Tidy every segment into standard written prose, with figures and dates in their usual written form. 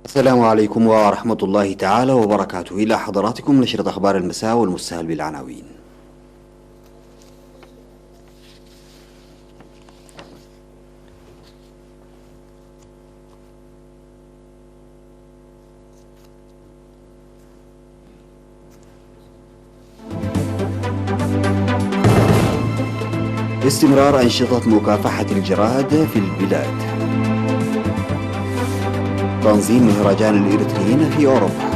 السلام عليكم ورحمة الله تعالى وبركاته. إلى حضراتكم نشرة أخبار المساء والمستهل بالعناوين. استمرار أنشطة مكافحة الجراد في البلاد. تنظيم مهرجان الإريتريين في أوروبا.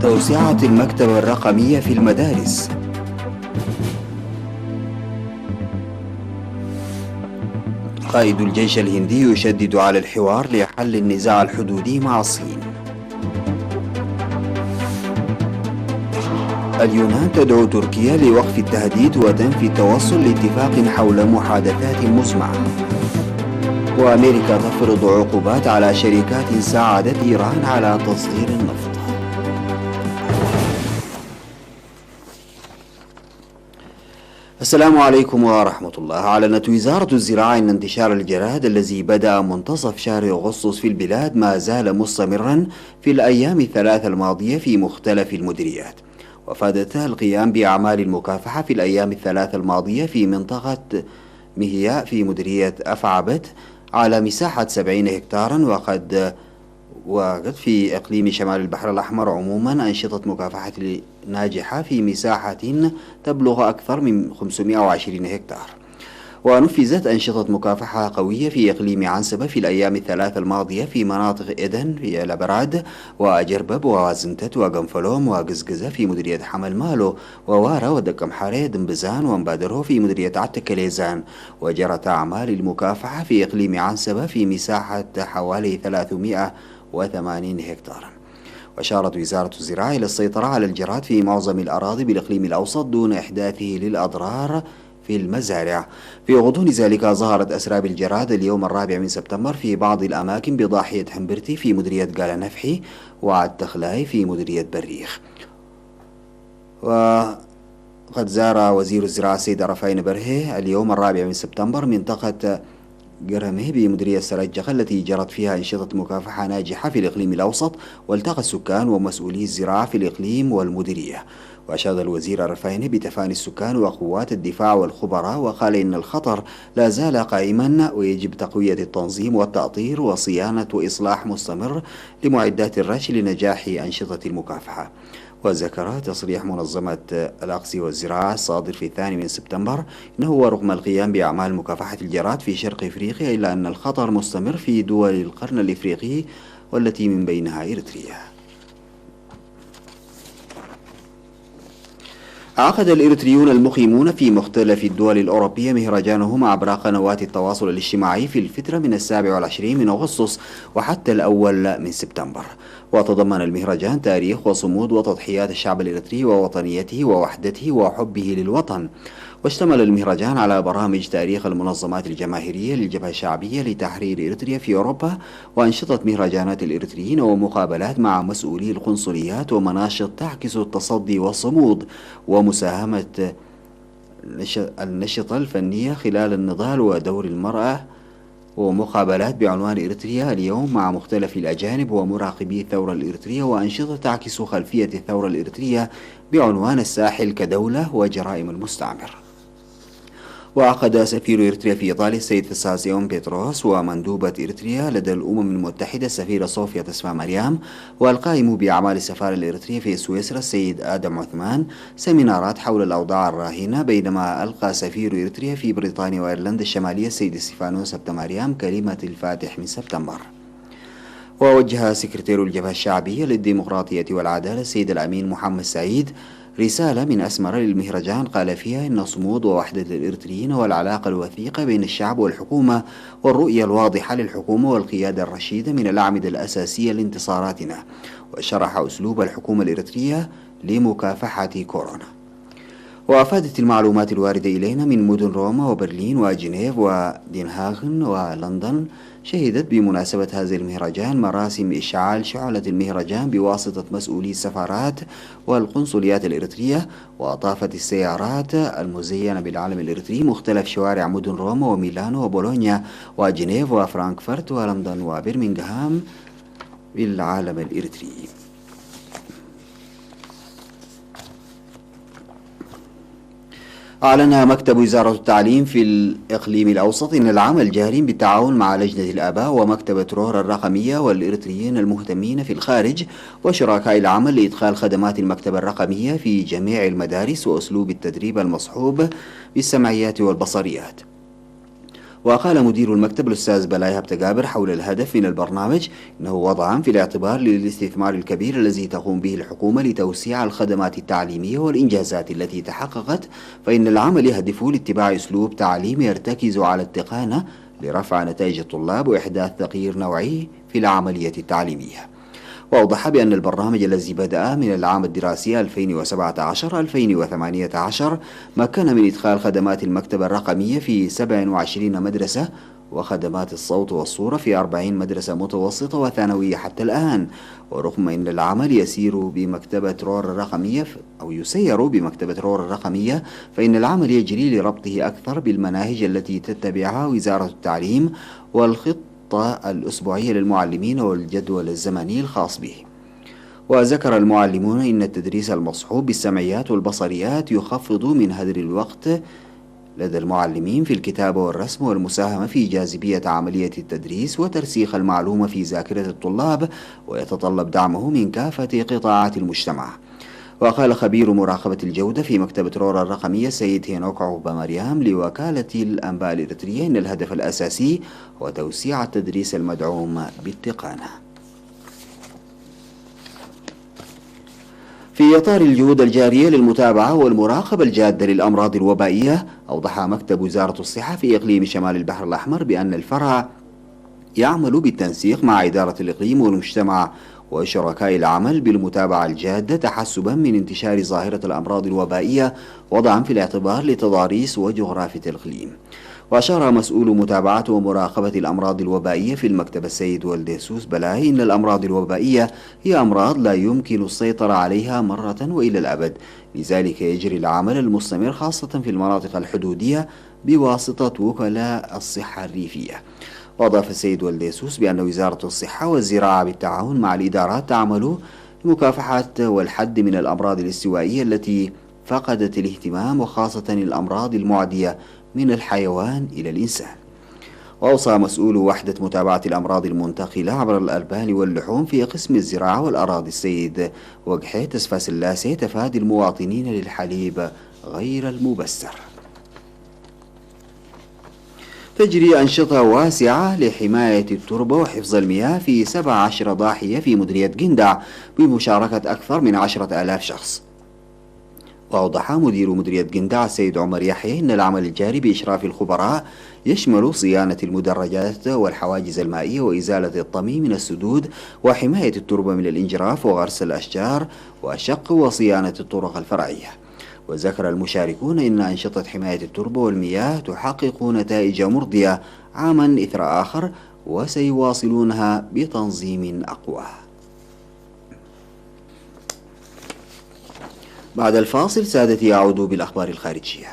توسعة المكتبة الرقمية في المدارس. قائد الجيش الهندي يشدد على الحوار لحل النزاع الحدودي مع الصين. اليونان تدعو تركيا لوقف التهديد وتنفي التوصل لاتفاق حول محادثات مزمعة. وأمريكا تفرض عقوبات على شركات ساعدت إيران على تصدير النفط. السلام عليكم ورحمة الله. أعلنت وزارة الزراعة أن انتشار الجراد الذي بدأ منتصف شهر أغسطس في البلاد ما زال مستمرا في الأيام الثلاث الماضية في مختلف المديريات، وافادت القيام بأعمال المكافحة في الأيام الثلاث الماضية في منطقة مهياء في مديرية أفعبت على مساحة 70 هكتارا، وقد في إقليم شمال البحر الأحمر عموما أنشطة مكافحة ناجحة في مساحة تبلغ أكثر من 520 هكتار. ونفذت أنشطة مكافحة قوية في إقليم عنسبة في الأيام الثلاث الماضية في مناطق إدن في الأبراد وجربب ووازنتت وقنفلوم وقزقزة في مديرية حمل مالو ووارا ودقم حاري دنبزان ومبادره في مديرية عتكليزان. وجرت أعمال المكافحة في إقليم عنسبة في مساحة حوالي 380 هكتارا. وأشارت وزارة الزراعة إلى السيطرة على الجراد في معظم الأراضي بالإقليم الأوسط دون إحداثه للأضرار في المزارع. في غضون ذلك ظهرت أسراب الجراد اليوم 4 سبتمبر في بعض الأماكن بضاحية حنبرتي في مديرية قالا نفحي وعتخلاي في مديرية بريخ. وقد زار وزير الزراعة السيد رفاين برهي اليوم 4 سبتمبر منطقة قرمه بمديرية سرجقة التي جرت فيها أنشطة مكافحة ناجحة في الإقليم الأوسط، والتقى السكان ومسؤولي الزراعة في الإقليم والمديرية. وأشاد الوزير الرفايني بتفاني السكان وقوات الدفاع والخبراء، وقال إن الخطر لا زال قائما ويجب تقوية التنظيم والتأطير وصيانة وإصلاح مستمر لمعدات الرش لنجاح أنشطة المكافحة. وذكر تصريح منظمة الأقصي والزراعة الصادر في 2 سبتمبر أنه ورغم القيام بأعمال مكافحة الجراد في شرق إفريقيا إلا أن الخطر مستمر في دول القرن الإفريقي والتي من بينها إريتريا. عقد الإريتريون المقيمون في مختلف الدول الأوروبية مهرجانهم عبر قنوات التواصل الاجتماعي في الفترة من 27 من أغسطس وحتى 1 سبتمبر. وتضمن المهرجان تاريخ وصمود وتضحيات الشعب الإريتري ووطنيته ووحدته وحبه للوطن. واشتمل المهرجان على برامج تاريخ المنظمات الجماهيرية للجبهة الشعبية لتحرير إريتريا في أوروبا، وأنشطة مهرجانات الإريتريين ومقابلات مع مسؤولي القنصليات ومناشط تعكس التصدي والصمود ومساهمة النشطة الفنية خلال النضال ودور المرأة، ومقابلات بعنوان إريتريا اليوم مع مختلف الأجانب ومراقبي الثورة الإريترية، وأنشطة تعكس خلفية الثورة الإريترية بعنوان الساحل كدولة وجرائم المستعمر. وعقد سفير إريتريا في إيطاليا السيد فساسيون بيتروس ومندوبة إريتريا لدى الأمم المتحدة السفيرة صوفيا تسمى مريم والقائم بأعمال السفارة الإريترية في سويسرا السيد آدم عثمان سيمينارات حول الأوضاع الراهنة، بينما ألقى سفير إريتريا في بريطانيا وأيرلندا الشمالية السيد ستيفانوس سبتماريام كلمة الفاتح من سبتمبر. ووجه سكرتير الجبهة الشعبية للديمقراطية والعدالة السيد الأمين محمد سعيد رسالة من أسمر للمهرجان قال فيها إن صمود ووحدة الإريتريين والعلاقة الوثيقة بين الشعب والحكومة والرؤية الواضحة للحكومة والقيادة الرشيدة من الأعمدة الأساسية لانتصاراتنا. وشرح أسلوب الحكومة الإريترية لمكافحة كورونا. وأفادت المعلومات الواردة إلينا من مدن روما وبرلين وجنيف ودنهاغن ولندن شهدت بمناسبة هذا المهرجان مراسم إشعال شعلة المهرجان بواسطة مسؤولي السفارات والقنصليات الإريترية، وأطافت السيارات المزينة بالعلم الإريتري مختلف شوارع مدن روما وميلانو وبولونيا وجنيف وفرانكفورت ولندن وبرمنغهام بالعالم الإريتري. أعلن مكتب وزارة التعليم في الإقليم الأوسط أن العام الجاري بالتعاون مع لجنة الآباء ومكتبة رور الرقمية والإريتريين المهتمين في الخارج وشركاء العمل لإدخال خدمات المكتبة الرقمية في جميع المدارس وأسلوب التدريب المصحوب بالسمعيات والبصريات. وقال مدير المكتب الأستاذ بلاي هبتجابر حول الهدف من البرنامج إنه وضعا في الاعتبار للاستثمار الكبير الذي تقوم به الحكومة لتوسيع الخدمات التعليمية والإنجازات التي تحققت، فإن العمل يهدف لاتباع أسلوب تعليم يرتكز على التقانة لرفع نتائج الطلاب وإحداث تغيير نوعي في العملية التعليمية. وأوضح بأن البرنامج الذي بدأ من العام الدراسي 2017-2018 مكن من إدخال خدمات المكتبة الرقمية في 27 مدرسة وخدمات الصوت والصورة في 40 مدرسة متوسطة وثانوية حتى الآن. ورغم أن العمل يسير بمكتبة رور الرقمية فإن العمل يجري لربطه أكثر بالمناهج التي تتبعها وزارة التعليم والخطة الأسبوعية للمعلمين والجدول الزمني الخاص به. وذكر المعلمون إن التدريس المصحوب بالسمعيات والبصريات يخفض من هدر الوقت لدى المعلمين في الكتابة والرسم والمساهمة في جاذبية عملية التدريس وترسيخ المعلومة في ذاكرة الطلاب، ويتطلب دعمه من كافة قطاعات المجتمع. وقال خبير مراقبة الجودة في مكتبة رور الرقمية السيد هينوك عقبة مريم لوكالة الأنباء الإريترية إن الهدف الأساسي هو توسيع التدريس المدعوم بالتقانة. في إطار الجهود الجارية للمتابعة والمراقبة الجادة للأمراض الوبائية، أوضح مكتب وزارة الصحة في إقليم شمال البحر الأحمر بأن الفرع يعمل بالتنسيق مع إدارة الإقليم والمجتمع وشركاء العمل بالمتابعة الجادة تحسبا من انتشار ظاهرة الأمراض الوبائية وضعا في الاعتبار لتضاريس وجغرافية الإقليم. وأشار مسؤول متابعة ومراقبة الأمراض الوبائية في المكتب السيد والديسوس بلاي إن الأمراض الوبائية هي أمراض لا يمكن السيطرة عليها مرة وإلى الأبد، لذلك يجري العمل المستمر خاصة في المناطق الحدودية بواسطة وكلاء الصحة الريفية. وأضاف السيد والديسوس بأن وزارة الصحة والزراعة بالتعاون مع الإدارات تعمل لمكافحة والحد من الأمراض الاستوائية التي فقدت الاهتمام، وخاصة الأمراض المعدية من الحيوان إلى الإنسان. وأوصى مسؤول وحدة متابعة الأمراض المنتقلة عبر الألبان واللحوم في قسم الزراعة والأراضي السيد وجحي تسفى سلاسي تفادي المواطنين للحليب غير المبستر. تجري أنشطة واسعة لحماية التربة وحفظ المياه في 17 ضاحية في مديرية جندع بمشاركة أكثر من 10,000 شخص. وأوضح مدير مديرية جندع السيد عمر يحيى أن العمل الجاري بإشراف الخبراء يشمل صيانة المدرجات والحواجز المائية وإزالة الطمي من السدود وحماية التربة من الانجراف وغرس الأشجار وشق وصيانة الطرق الفرعية. وذكر المشاركون إن أنشطة حماية التربة والمياه تحقق نتائج مرضية عاما إثر آخر وسيواصلونها بتنظيم أقوى. بعد الفاصل سادتي يعود بالأخبار الخارجية.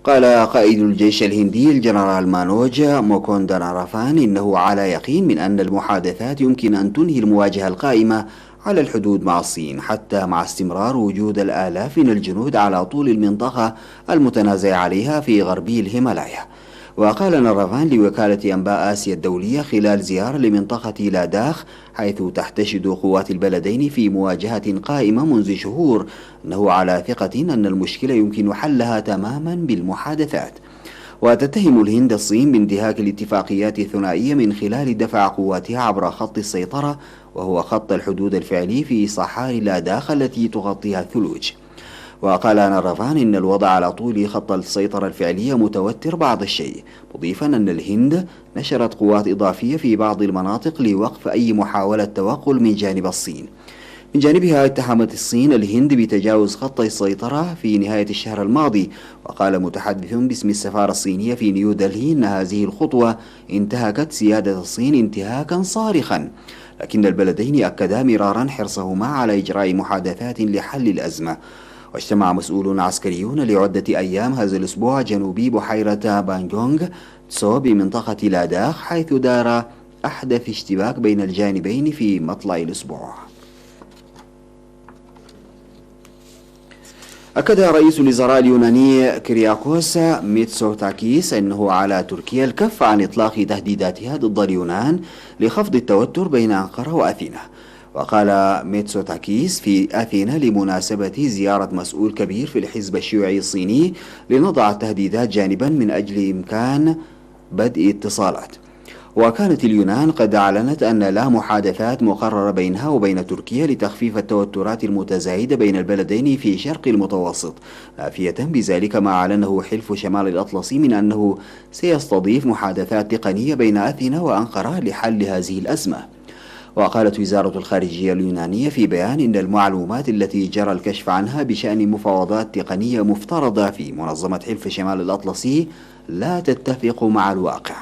قال قائد الجيش الهندي الجنرال مانوج موكوندا نارافان إنه على يقين من أن المحادثات يمكن أن تنهي المواجهة القائمة على الحدود مع الصين، حتى مع استمرار وجود الآلاف من الجنود على طول المنطقة المتنازع عليها في غربي الهيمالايا. وقال نارافان لوكالة أنباء آسيا الدولية خلال زيارة لمنطقة لاداخ حيث تحتشد قوات البلدين في مواجهة قائمة منذ شهور أنه على ثقة أن المشكلة يمكن حلها تماما بالمحادثات. وتتهم الهند الصين بانتهاك الاتفاقيات الثنائية من خلال دفع قواتها عبر خط السيطرة، وهو خط الحدود الفعلي في صحاري لاداخ التي تغطيها الثلوج. وقال نرفان إن الوضع على طول خط السيطرة الفعلية متوتر بعض الشيء، مضيفا أن الهند نشرت قوات إضافية في بعض المناطق لوقف أي محاولة توغل من جانب الصين. من جانبها اتهمت الصين الهند بتجاوز خط السيطرة في نهاية الشهر الماضي، وقال متحدث باسم السفارة الصينية في نيودلهي أن هذه الخطوة انتهكت سيادة الصين انتهاكا صارخا، لكن البلدين أكدا مرارا حرصهما على إجراء محادثات لحل الأزمة. واجتمع مسؤولون عسكريون لعدة أيام هذا الأسبوع جنوبي بحيرة بانجونغ تسو بمنطقة لاداخ، حيث دار أحدث اشتباك بين الجانبين في مطلع الأسبوع. أكد رئيس الوزراء اليوناني كرياكوس ميتسوتاكيس أنه على تركيا الكف عن إطلاق تهديداتها ضد اليونان لخفض التوتر بين أنقرة وأثينا. وقال ميتسوتاكيس في أثينا لمناسبة زيارة مسؤول كبير في الحزب الشيوعي الصيني لنضع التهديدات جانبا من أجل إمكان بدء اتصالات. وكانت اليونان قد أعلنت أن لا محادثات مقررة بينها وبين تركيا لتخفيف التوترات المتزايدة بين البلدين في شرق المتوسط، نافية بذلك ما أعلنه حلف شمال الأطلسي من أنه سيستضيف محادثات تقنية بين أثينا وأنقرة لحل هذه الأزمة. وقالت وزارة الخارجية اليونانية في بيان إن المعلومات التي جرى الكشف عنها بشأن مفاوضات تقنية مفترضة في منظمة حلف شمال الأطلسي لا تتفق مع الواقع.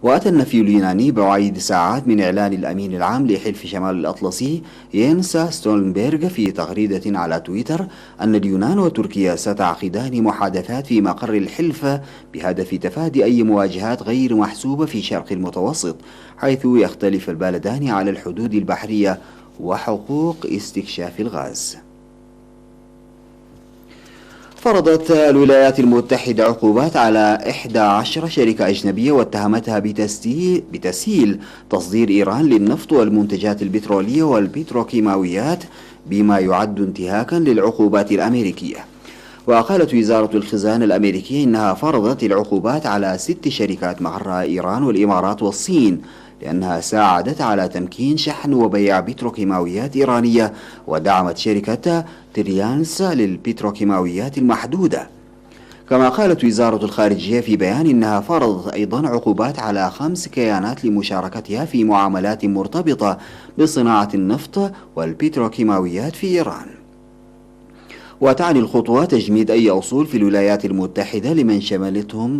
وأتى النفي اليوناني بعيد ساعات من إعلان الأمين العام لحلف شمال الأطلسي ينس ستولنبرغ في تغريدة على تويتر أن اليونان وتركيا ستعقدان محادثات في مقر الحلف بهدف تفادي أي مواجهات غير محسوبة في شرق المتوسط، حيث يختلف البلدان على الحدود البحرية وحقوق استكشاف الغاز. فرضت الولايات المتحدة عقوبات على 11 شركة أجنبية واتهمتها بتسهيل تصدير إيران للنفط والمنتجات البترولية والبتروكيماويات، بما يعد انتهاكا للعقوبات الأمريكية. وقالت وزارة الخزانة الأمريكية إنها فرضت العقوبات على 6 شركات مقرها إيران والإمارات والصين، لأنها ساعدت على تمكين شحن وبيع بتروكيماويات إيرانية، ودعمت شركة تريانس للبتروكيماويات المحدودة. كما قالت وزارة الخارجية في بيان إنها فرضت أيضا عقوبات على 5 كيانات لمشاركتها في معاملات مرتبطة بصناعة النفط والبتروكيماويات في إيران. وتعني الخطوة تجميد أي أصول في الولايات المتحدة لمن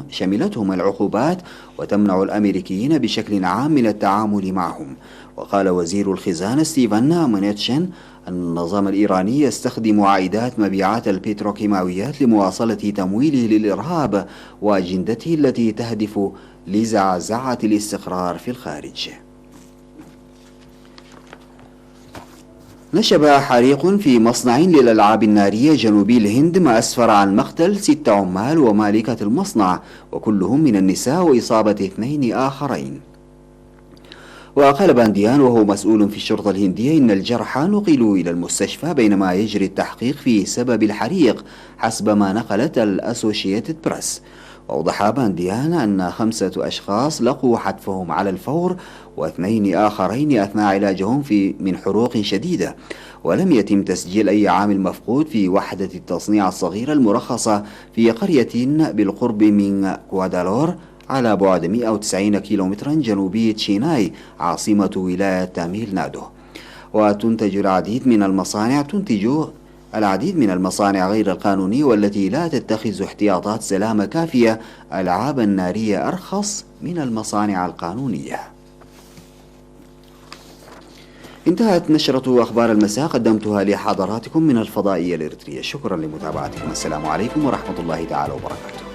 شملتهم العقوبات، وتمنع الأمريكيين بشكل عام من التعامل معهم. وقال وزير الخزانة ستيفن مونيتشن أن النظام الإيراني يستخدم عائدات مبيعات البتروكيماويات لمواصلة تمويله للإرهاب وأجندته التي تهدف لزعزعة الاستقرار في الخارج. نشب حريق في مصنع للألعاب النارية جنوبي الهند ما أسفر عن مقتل 6 عمال ومالكة المصنع، وكلهم من النساء، وإصابة 2 آخرين. وقال بانديان وهو مسؤول في الشرطة الهندية إن الجرحى نقلوا إلى المستشفى بينما يجري التحقيق في سبب الحريق حسب ما نقلت الأسوشيتد بريس. وأوضح بانديان أن 5 أشخاص لقوا حتفهم على الفور، و2 آخرين أثناء علاجهم من حروق شديدة، ولم يتم تسجيل أي عامل مفقود في وحدة التصنيع الصغيرة المرخصة في قرية بالقرب من كوادالور على بعد 190 كيلومترا جنوبي تشيناي عاصمة ولاية تاميل نادو. وتنتج العديد من المصانع غير القانونية والتي لا تتخذ احتياطات سلامة كافية ألعابا نارية أرخص من المصانع القانونية. انتهت نشرة أخبار المساء، قدمتها لحضراتكم من الفضائية الإريترية. شكرا لمتابعتكم. السلام عليكم ورحمة الله تعالى وبركاته.